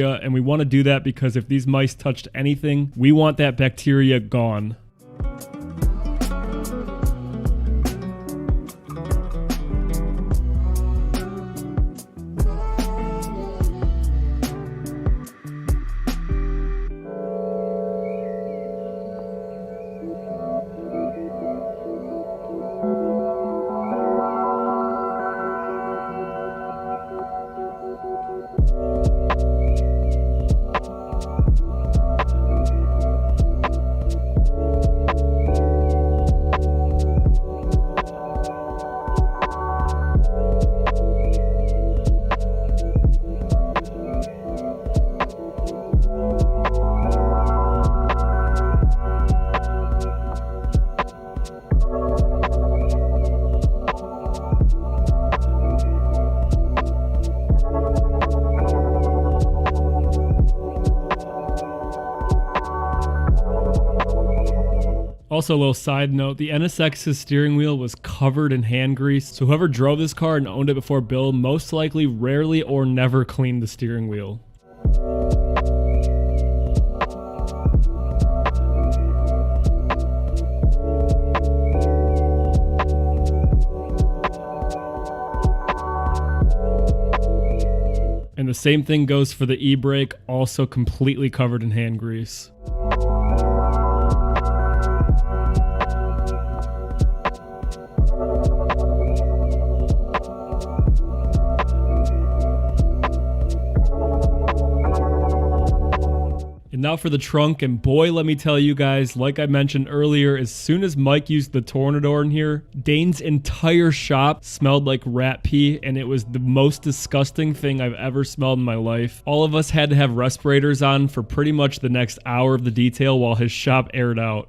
and we want to do that because if these mice touched anything, we want that bacteria gone. Also, a little side note, the NSX's steering wheel was covered in hand grease, so whoever drove this car and owned it before build most likely rarely or never cleaned the steering wheel. And the same thing goes for the e-brake, also completely covered in hand grease. And now for the trunk, and boy, let me tell you guys, like I mentioned earlier, as soon as Mike used the Tornador in here, Dane's entire shop smelled like rat pee, and it was the most disgusting thing I've ever smelled in my life. All of us had to have respirators on for pretty much the next hour of the detail while his shop aired out.